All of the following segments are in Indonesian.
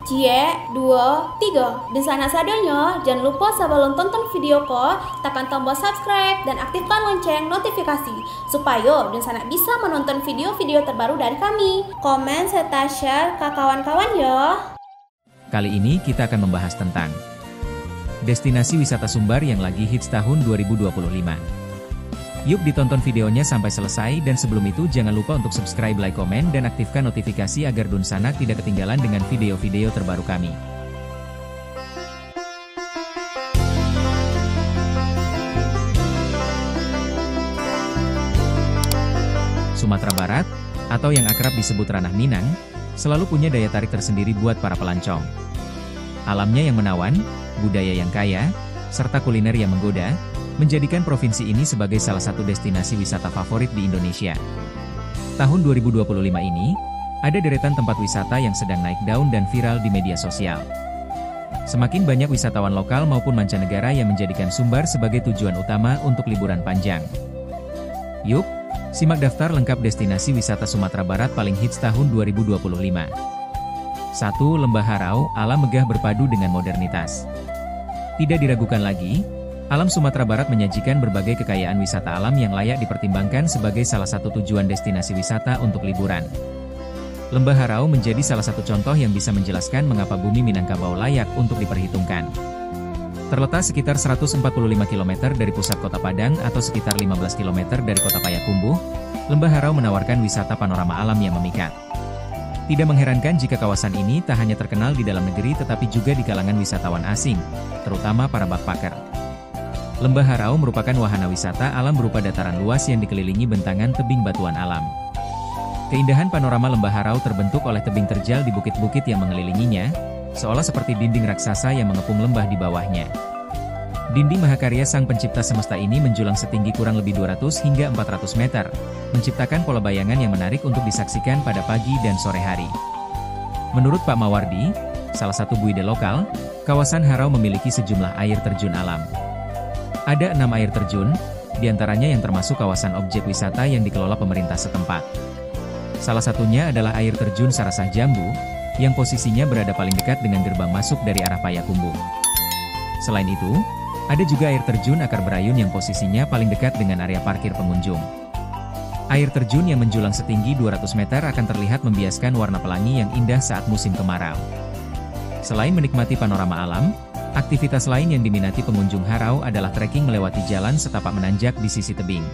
Cie, dua, tiga. Dan sana sadanya, jangan lupa sebelum tonton video ko, tekan tombol subscribe dan aktifkan lonceng notifikasi supaya dan sana bisa menonton video-video terbaru dari kami. Komen serta share ke kawan-kawan ya. Kali ini kita akan membahas tentang destinasi wisata Sumbar yang lagi hits tahun 2025. Yuk ditonton videonya sampai selesai, dan sebelum itu jangan lupa untuk subscribe, like, komen, dan aktifkan notifikasi agar Dunsana tidak ketinggalan dengan video-video terbaru kami. Sumatera Barat, atau yang akrab disebut Ranah Minang, selalu punya daya tarik tersendiri buat para pelancong. Alamnya yang menawan, budaya yang kaya, serta kuliner yang menggoda, menjadikan provinsi ini sebagai salah satu destinasi wisata favorit di Indonesia. Tahun 2025 ini, ada deretan tempat wisata yang sedang naik daun dan viral di media sosial. Semakin banyak wisatawan lokal maupun mancanegara yang menjadikan Sumbar sebagai tujuan utama untuk liburan panjang. Yuk, simak daftar lengkap destinasi wisata Sumatera Barat paling hits tahun 2025. 1. Lembah Harau, alam megah berpadu dengan modernitas. Tidak diragukan lagi, alam Sumatera Barat menyajikan berbagai kekayaan wisata alam yang layak dipertimbangkan sebagai salah satu tujuan destinasi wisata untuk liburan. Lembah Harau menjadi salah satu contoh yang bisa menjelaskan mengapa bumi Minangkabau layak untuk diperhitungkan. Terletak sekitar 145 km dari pusat kota Padang atau sekitar 15 km dari kota Payakumbuh, Lembah Harau menawarkan wisata panorama alam yang memikat. Tidak mengherankan jika kawasan ini tak hanya terkenal di dalam negeri tetapi juga di kalangan wisatawan asing, terutama para backpacker. Lembah Harau merupakan wahana wisata alam berupa dataran luas yang dikelilingi bentangan tebing batuan alam. Keindahan panorama Lembah Harau terbentuk oleh tebing terjal di bukit-bukit yang mengelilinginya, seolah seperti dinding raksasa yang mengepung lembah di bawahnya. Dinding mahakarya sang pencipta semesta ini menjulang setinggi kurang lebih 200 hingga 400 meter, menciptakan pola bayangan yang menarik untuk disaksikan pada pagi dan sore hari. Menurut Pak Mawardi, salah satu buide lokal, kawasan Harau memiliki sejumlah air terjun alam. Ada 6 air terjun, diantaranya yang termasuk kawasan objek wisata yang dikelola pemerintah setempat. Salah satunya adalah air terjun Sarasah Jambu, yang posisinya berada paling dekat dengan gerbang masuk dari arah Payakumbuh. Selain itu, ada juga air terjun Akar Berayun yang posisinya paling dekat dengan area parkir pengunjung. Air terjun yang menjulang setinggi 200 meter akan terlihat membiaskan warna pelangi yang indah saat musim kemarau. Selain menikmati panorama alam, aktivitas lain yang diminati pengunjung Harau adalah trekking melewati jalan setapak menanjak di sisi tebing.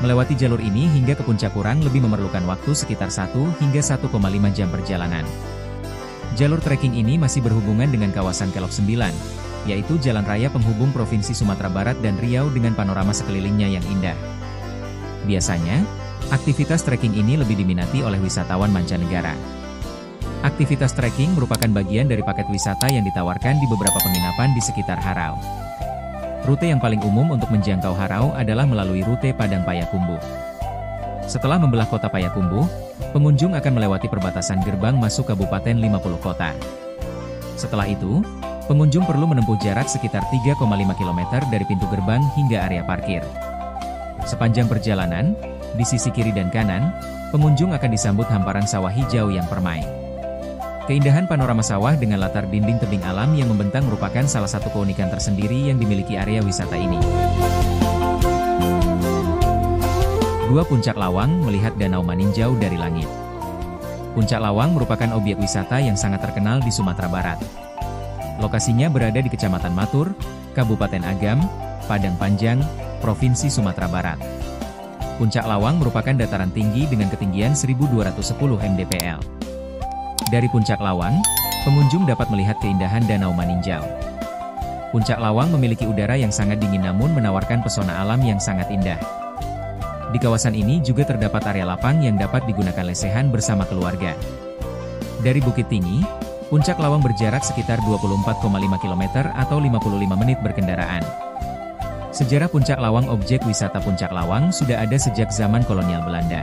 Melewati jalur ini hingga ke puncak kurang lebih memerlukan waktu sekitar 1 hingga 1,5 jam perjalanan. Jalur trekking ini masih berhubungan dengan kawasan Kelok 9, yaitu jalan raya penghubung Provinsi Sumatera Barat dan Riau dengan panorama sekelilingnya yang indah. Biasanya, aktivitas trekking ini lebih diminati oleh wisatawan mancanegara. Aktivitas trekking merupakan bagian dari paket wisata yang ditawarkan di beberapa penginapan di sekitar Harau. Rute yang paling umum untuk menjangkau Harau adalah melalui rute Padang Payakumbuh. Setelah membelah kota Payakumbuh, pengunjung akan melewati perbatasan gerbang masuk Kabupaten 50 Kota. Setelah itu, pengunjung perlu menempuh jarak sekitar 3,5 km dari pintu gerbang hingga area parkir. Sepanjang perjalanan, di sisi kiri dan kanan, pengunjung akan disambut hamparan sawah hijau yang permai. Keindahan panorama sawah dengan latar dinding tebing alam yang membentang merupakan salah satu keunikan tersendiri yang dimiliki area wisata ini. 2. Puncak Lawang, melihat Danau Maninjau dari langit. Puncak Lawang merupakan objek wisata yang sangat terkenal di Sumatera Barat. Lokasinya berada di Kecamatan Matur, Kabupaten Agam, Padang Panjang, Provinsi Sumatera Barat. Puncak Lawang merupakan dataran tinggi dengan ketinggian 1210 mdpl. Dari Puncak Lawang, pengunjung dapat melihat keindahan Danau Maninjau. Puncak Lawang memiliki udara yang sangat dingin namun menawarkan pesona alam yang sangat indah. Di kawasan ini juga terdapat area lapang yang dapat digunakan lesehan bersama keluarga. Dari Bukit Tinggi, Puncak Lawang berjarak sekitar 24,5 km atau 55 menit berkendaraan. Sejarah Puncak Lawang. Objek wisata Puncak Lawang sudah ada sejak zaman kolonial Belanda.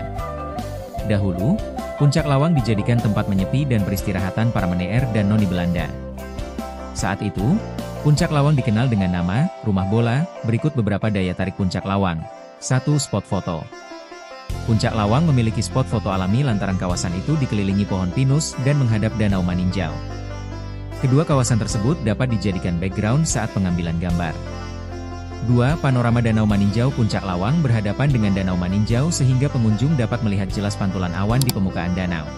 Dahulu, Puncak Lawang dijadikan tempat menyepi dan peristirahatan para meneer dan noni Belanda. Saat itu, Puncak Lawang dikenal dengan nama Rumah Bola. Berikut beberapa daya tarik Puncak Lawang. 1. Spot foto. Puncak Lawang memiliki spot foto alami lantaran kawasan itu dikelilingi pohon pinus dan menghadap Danau Maninjau. Kedua kawasan tersebut dapat dijadikan background saat pengambilan gambar. 2. Panorama Danau Maninjau. Puncak Lawang berhadapan dengan Danau Maninjau sehingga pengunjung dapat melihat jelas pantulan awan di permukaan danau.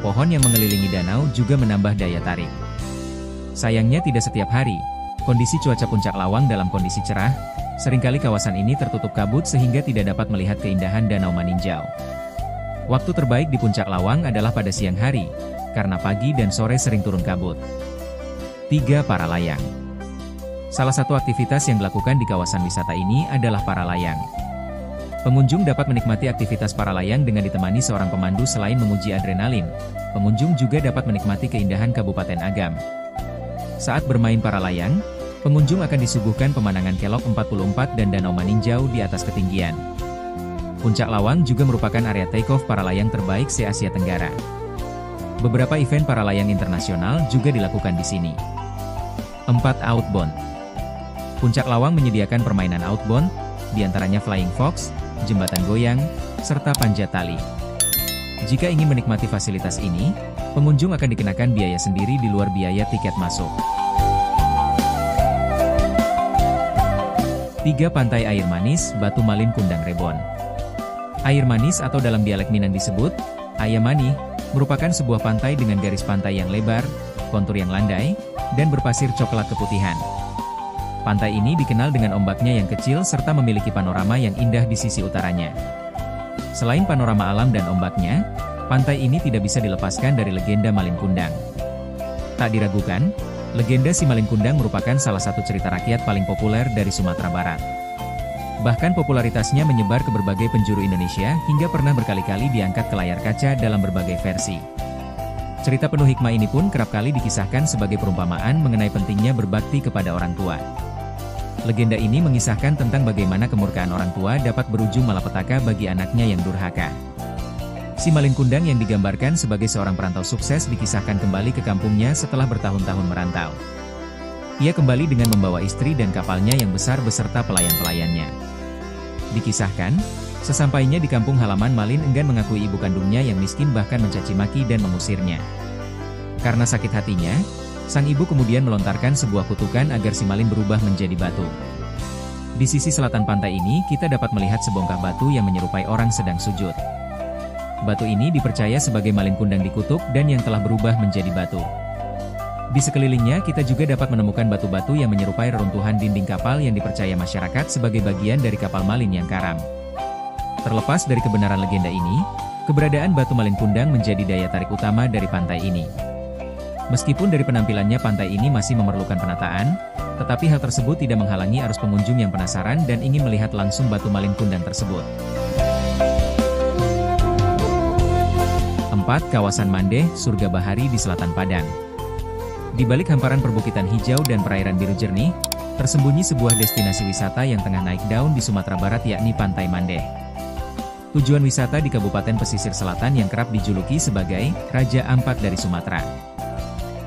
Pohon yang mengelilingi danau juga menambah daya tarik. Sayangnya tidak setiap hari, kondisi cuaca Puncak Lawang dalam kondisi cerah, seringkali kawasan ini tertutup kabut sehingga tidak dapat melihat keindahan Danau Maninjau. Waktu terbaik di Puncak Lawang adalah pada siang hari, karena pagi dan sore sering turun kabut. 3. Para layang. Salah satu aktivitas yang dilakukan di kawasan wisata ini adalah para layang. Pengunjung dapat menikmati aktivitas para layang dengan ditemani seorang pemandu. Selain menguji adrenalin, pengunjung juga dapat menikmati keindahan Kabupaten Agam. Saat bermain para layang, pengunjung akan disuguhkan pemandangan Kelok 44 dan Danau Maninjau di atas ketinggian. Puncak Lawang juga merupakan area take-off para layang terbaik se-Asia Tenggara. Beberapa event para layang internasional juga dilakukan di sini. 4. Outbound. Puncak Lawang menyediakan permainan outbound, diantaranya flying fox, jembatan goyang, serta panjat tali. Jika ingin menikmati fasilitas ini, pengunjung akan dikenakan biaya sendiri di luar biaya tiket masuk. 3. Pantai Air Manis, Batu Malin Kundang Rebon. Air Manis atau dalam dialek Minang disebut Ayam Mani, merupakan sebuah pantai dengan garis pantai yang lebar, kontur yang landai, dan berpasir coklat keputihan. Pantai ini dikenal dengan ombaknya yang kecil serta memiliki panorama yang indah di sisi utaranya. Selain panorama alam dan ombaknya, pantai ini tidak bisa dilepaskan dari legenda Malin Kundang. Tak diragukan, legenda si Malin Kundang merupakan salah satu cerita rakyat paling populer dari Sumatera Barat. Bahkan popularitasnya menyebar ke berbagai penjuru Indonesia hingga pernah berkali-kali diangkat ke layar kaca dalam berbagai versi. Cerita penuh hikmah ini pun kerap kali dikisahkan sebagai perumpamaan mengenai pentingnya berbakti kepada orang tua. Legenda ini mengisahkan tentang bagaimana kemurkaan orang tua dapat berujung malapetaka bagi anaknya yang durhaka. Si Malin Kundang yang digambarkan sebagai seorang perantau sukses dikisahkan kembali ke kampungnya setelah bertahun-tahun merantau. Ia kembali dengan membawa istri dan kapalnya yang besar beserta pelayan-pelayannya. Dikisahkan, sesampainya di kampung halaman Malin enggan mengakui ibu kandungnya yang miskin bahkan mencaci maki dan mengusirnya. Karena sakit hatinya, sang ibu kemudian melontarkan sebuah kutukan agar si Malin berubah menjadi batu. Di sisi selatan pantai ini kita dapat melihat sebongkah batu yang menyerupai orang sedang sujud. Batu ini dipercaya sebagai Malin Kundang dikutuk dan yang telah berubah menjadi batu. Di sekelilingnya kita juga dapat menemukan batu-batu yang menyerupai reruntuhan dinding kapal yang dipercaya masyarakat sebagai bagian dari kapal Malin yang karam. Terlepas dari kebenaran legenda ini, keberadaan batu Malin Kundang menjadi daya tarik utama dari pantai ini. Meskipun dari penampilannya pantai ini masih memerlukan penataan, tetapi hal tersebut tidak menghalangi arus pengunjung yang penasaran dan ingin melihat langsung batu Malin Kundang tersebut. 4. Kawasan Mandeh, Surga Bahari di Selatan Padang. Di balik hamparan perbukitan hijau dan perairan biru jernih, tersembunyi sebuah destinasi wisata yang tengah naik daun di Sumatera Barat yakni Pantai Mandeh. Tujuan wisata di Kabupaten Pesisir Selatan yang kerap dijuluki sebagai Raja Ampat dari Sumatera.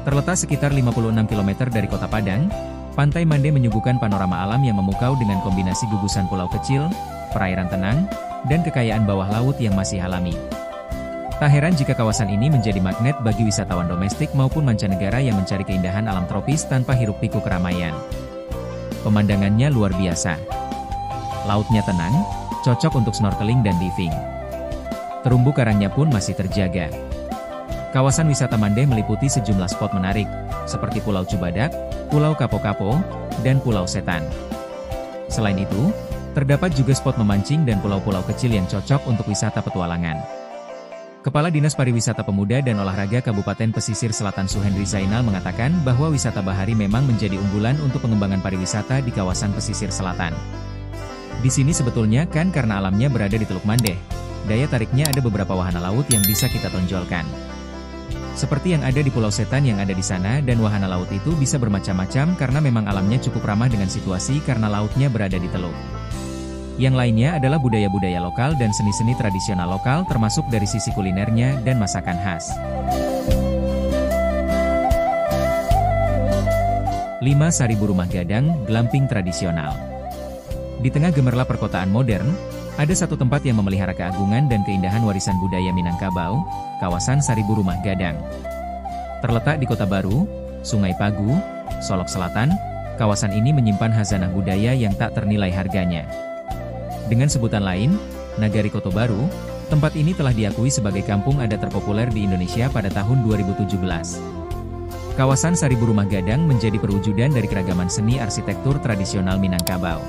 Terletak sekitar 56 km dari kota Padang, Pantai Mandeh menyuguhkan panorama alam yang memukau dengan kombinasi gugusan pulau kecil, perairan tenang, dan kekayaan bawah laut yang masih alami. Tak heran jika kawasan ini menjadi magnet bagi wisatawan domestik maupun mancanegara yang mencari keindahan alam tropis tanpa hiruk-pikuk keramaian. Pemandangannya luar biasa. Lautnya tenang, cocok untuk snorkeling dan diving. Terumbu karangnya pun masih terjaga. Kawasan wisata Mandeh meliputi sejumlah spot menarik, seperti Pulau Cubadak, Pulau Kapo-Kapo, dan Pulau Setan. Selain itu, terdapat juga spot memancing dan pulau-pulau kecil yang cocok untuk wisata petualangan. Kepala Dinas Pariwisata Pemuda dan Olahraga Kabupaten Pesisir Selatan Suhendri Zainal mengatakan bahwa wisata bahari memang menjadi unggulan untuk pengembangan pariwisata di kawasan pesisir selatan. Di sini sebetulnya kan karena alamnya berada di Teluk Mandeh, daya tariknya ada beberapa wahana laut yang bisa kita tonjolkan. Seperti yang ada di Pulau Setan yang ada di sana dan wahana laut itu bisa bermacam-macam karena memang alamnya cukup ramah dengan situasi karena lautnya berada di teluk. Yang lainnya adalah budaya-budaya lokal dan seni-seni tradisional lokal termasuk dari sisi kulinernya dan masakan khas. 5. Saribu Rumah Gadang, glamping tradisional. Di tengah gemerlap perkotaan modern, Ada satu tempat yang memelihara keagungan dan keindahan warisan budaya Minangkabau, kawasan Saribu Rumah Gadang. Terletak di Kota Baru, Sungai Pagu, Solok Selatan, kawasan ini menyimpan khazanah budaya yang tak ternilai harganya. Dengan sebutan lain, Nagari Kota Baru, tempat ini telah diakui sebagai kampung adat terpopuler di Indonesia pada tahun 2017. Kawasan Saribu Rumah Gadang menjadi perwujudan dari keragaman seni arsitektur tradisional Minangkabau.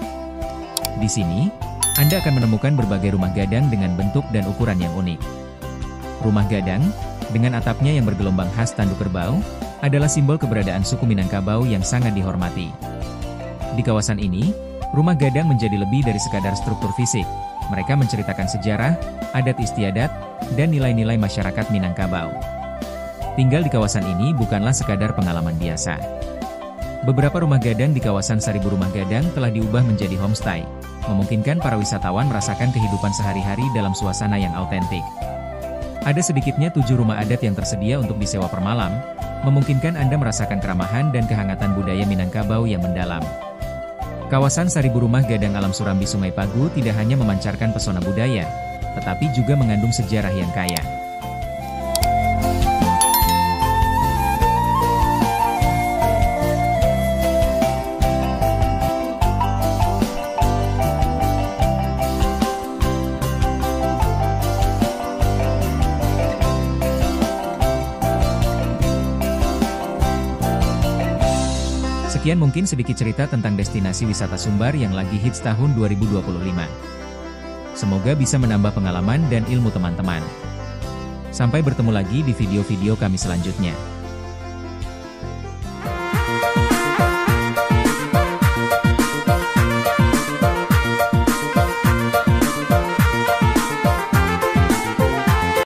Di sini, Anda akan menemukan berbagai rumah gadang dengan bentuk dan ukuran yang unik. Rumah gadang, dengan atapnya yang bergelombang khas tanduk kerbau, adalah simbol keberadaan suku Minangkabau yang sangat dihormati. Di kawasan ini, rumah gadang menjadi lebih dari sekadar struktur fisik. Mereka menceritakan sejarah, adat istiadat, dan nilai-nilai masyarakat Minangkabau. Tinggal di kawasan ini bukanlah sekadar pengalaman biasa. Beberapa rumah gadang di kawasan Saribu Rumah Gadang telah diubah menjadi homestay, memungkinkan para wisatawan merasakan kehidupan sehari-hari dalam suasana yang autentik. Ada sedikitnya 7 rumah adat yang tersedia untuk disewa per malam, memungkinkan Anda merasakan keramahan dan kehangatan budaya Minangkabau yang mendalam. Kawasan Saribu Rumah Gadang Alam Surambi Sungai Pagu tidak hanya memancarkan pesona budaya, tetapi juga mengandung sejarah yang kaya. Sekian mungkin sedikit cerita tentang destinasi wisata Sumbar yang lagi hits tahun 2025. Semoga bisa menambah pengalaman dan ilmu teman-teman. Sampai bertemu lagi di video-video kami selanjutnya.